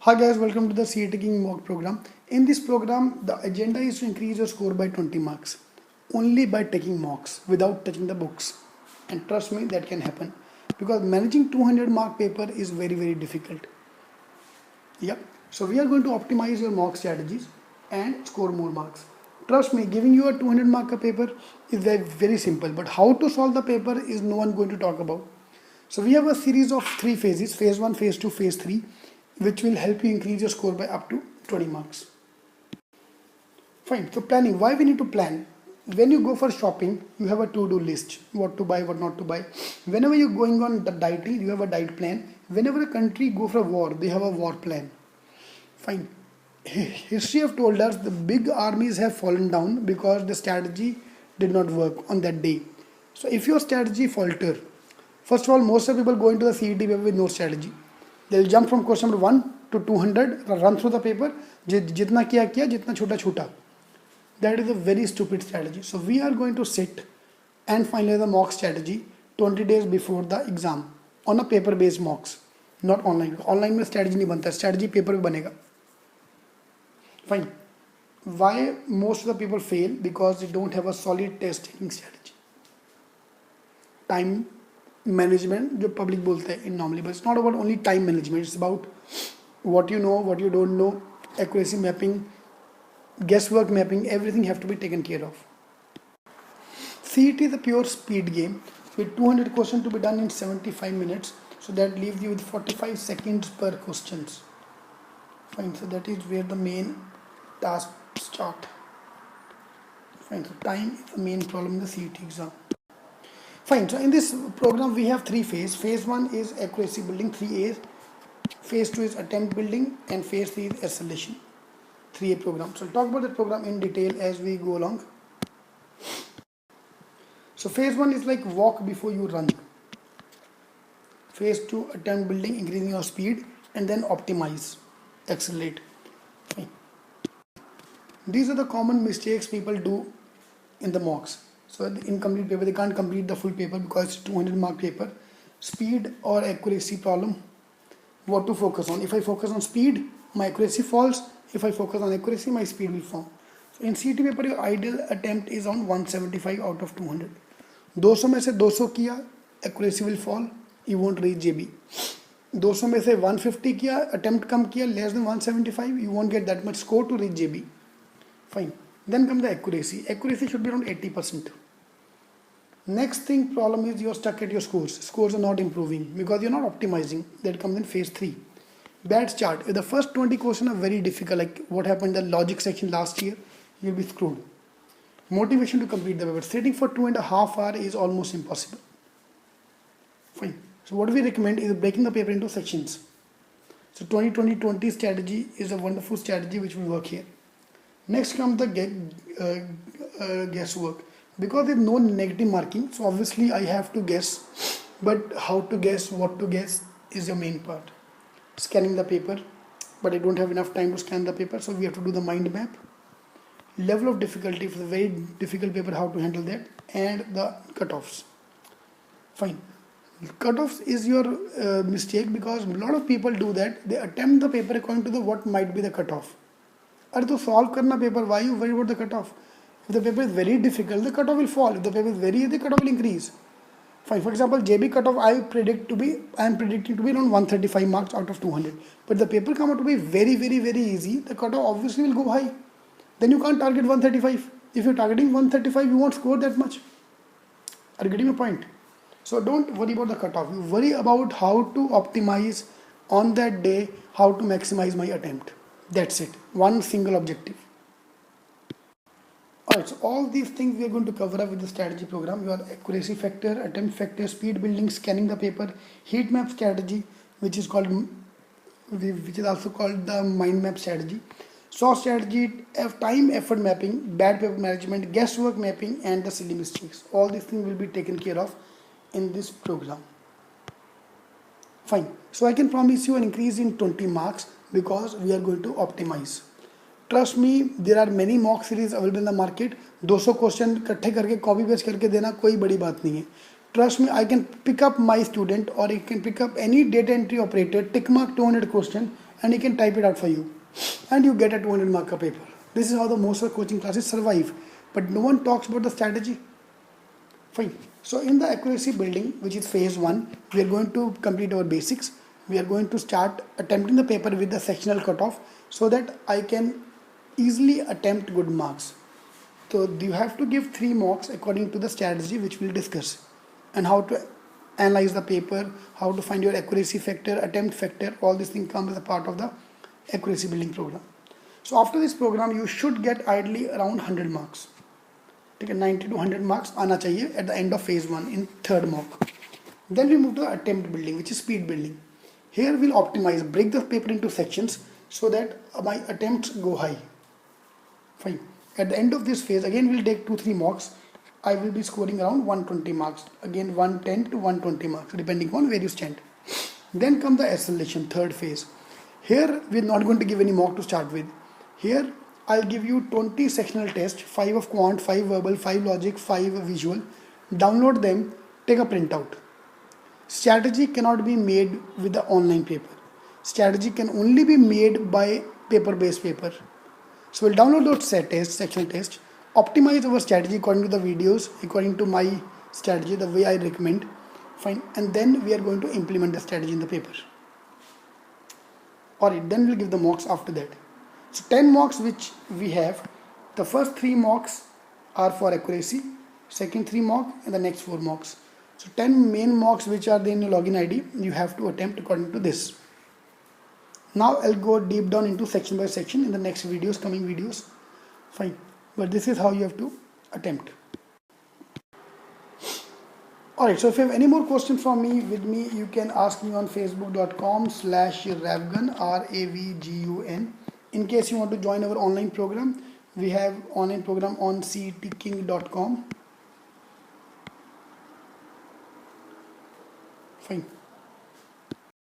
Hi guys, welcome to the Cetking mock program. In this program, the agenda is to increase your score by 20 marks only by taking mocks without touching the books. And trust me, that can happen because managing 200 mark paper is very difficult. Yeah. So we are going to optimize your mock strategies and score more marks. Trust me, giving you a 200 mark paper is very simple, but how to solve the paper is no one going to talk about. So we have a series of 3 phases, phase 1, phase 2, phase 3, which will help you increase your score by up to 20 marks. Fine, so planning, why we need to plan? When you go for shopping, you have a to-do list, what to buy, what not to buy. Whenever you're going on the dieting, you have a diet plan. Whenever a country go for a war, they have a war plan. Fine. History have told us the big armies have fallen down because the strategy did not work on that day. So if your strategy falter, first of all, most of people go into the CET paper with no strategy. They'll jump from question number 1 to 200, run through the paper, jitna kiya, jitna chota chota. That is a very stupid strategy. So we are going to sit and finalize the mock strategy 20 days before the exam on a paper based mocks, not online. Online में strategy नहीं बनता, strategy paper में बनेगा. Fine. Why most of the people fail? Because they don't have a solid test taking strategy. Time management जो public बोलते हैं in normally, but it's not about only time management. It's about what you know, what you don't know, accuracy mapping, guesswork mapping. Everything have to be taken care of. CET is a pure speed game with 200 questions to be done in 75 minutes. So that leaves you with 45 seconds per questions. Fine. So that is where the main task start. Fine. So time is the main problem in the CET exam. Fine. So in this program we have 3 phases. Phase 1 is accuracy building, 3 A's. Phase 2 is attempt building, and phase 3 is acceleration. 3A program. So I'll talk about the program in detail as we go along. So phase 1 is like walk before you run. Phase 2, attempt building, increasing your speed, and then optimize, accelerate. Fine. These are the common mistakes people do in the mocks. So the incomplete paper, they can't complete the full paper because it's 200 mark paper. Speed or accuracy problem. What to focus on? If I focus on speed, my accuracy falls. If I focus on accuracy, my speed will fall. So in CET paper, your ideal attempt is on 175 out of 200. 200 में से 200 किया, accuracy will fall. You won't reach JB. 200 में से 150 किया, attempt कम किया, less than 175, you won't get that much score to reach JB. Fine. Then comes the accuracy. Accuracy should be around 80%. Next thing problem is you're stuck at your scores. Scores are not improving because you're not optimizing. That comes in phase 3. Bad start. If the first 20 questions are very difficult, like what happened in the logic section last year, you'll be screwed. Motivation to complete the paper. Sitting for 2.5 hours is almost impossible. Fine. So what we recommend is breaking the paper into sections. So 20-20-20 strategy is a wonderful strategy which will work here. Next comes the guesswork. Because there's no negative marking, so obviously I have to guess. But how to guess, what to guess is the main part. Scanning the paper, but I don't have enough time to scan the paper, so we have to do the mind map. Level of difficulty for the very difficult paper, how to handle that, and the cutoffs. Fine. Cutoffs is your mistake because a lot of people do that. They attempt the paper according to the what might be the cutoff. Are to solve karna paper, why you worry about the cutoff? If the paper is very difficult, the cutoff will fall. If the paper is very easy, the cutoff will increase. Fine. For example, JB cutoff I am predicting to be around 135 marks out of 200. But the paper come out to be very easy. The cutoff obviously will go high. Then you can't target 135. If you're targeting 135, you won't score that much. Are you getting my point? So don't worry about the cutoff. You worry about how to optimize on that day, how to maximize my attempt. That's it. One single objective. Alright, so all these things we are going to cover up with the strategy program. Your accuracy factor, attempt factor, speed building, scanning the paper, heat map strategy, which is also called the mind map strategy, SWOT strategy, time effort mapping, bad paper management, guesswork mapping, and the silly mistakes. All these things will be taken care of in this program. Fine. So I can promise you an increase in 20 marks because we are going to optimize. Trust me, there are many mock series available in the market. 200 question इकट्ठे करके copy paste करके देना कोई बड़ी बात नहीं है. Trust me, I can pick up my student or I can pick up any data entry operator, tick mark 200 question and he can type it out for you, and you get a 200 mark paper. This is how the most of the coaching classes survive, but no one talks about the strategy. Fine. So in the accuracy building, which is phase 1, we are going to complete our basics. We are going to start attempting the paper with the sectional cutoff so that I can easily attempt good marks. So you have to give 3 mocks according to the strategy which we'll discuss, and how to analyze the paper, how to find your accuracy factor, attempt factor. All these things come as a part of the accuracy building program. So after this program, you should get ideally around 100 marks. ठीक है, 90 to 100 marks आना चाहिए at the end of phase 1 in third mock. Then we move to attempt building, which is speed building. Here we'll optimize, break the paper into sections so that my attempts go high. Fine. At the end of this phase, again we'll take 2-3 mocks. I will be scoring around 120 marks. Again 110 to 120 marks depending on where you stand. Then come the acceleration, third phase. Here we're not going to give any mock to start with. Here I'll give you 20 sectional tests, 5 of quant, 5 verbal, 5 logic, 5 visual. Download them, take a printout. Strategy cannot be made with the online paper. Strategy can only be made by paper-based paper. So we'll download those set tests, sectional tests, optimize our strategy according to the videos, according to my strategy, the way I recommend. Fine. And then we are going to implement the strategy in the paper. Alright, then we'll give the mocks after that. So 10 mocks which we have, the first 3 mocks are for accuracy, second 3 mock, and the next 4 mocks. So 10 main mocks which are there in your login ID, you have to attempt according to this. Now I'll go deep down into section by section in the next videos, coming videos. Fine. But this is how you have to attempt. Alright, so if you have any more questions from me, you can ask me on facebook.com/ravgun, RAVGUN. In case you want to join our online program, we have online program on cetking.com. Fine.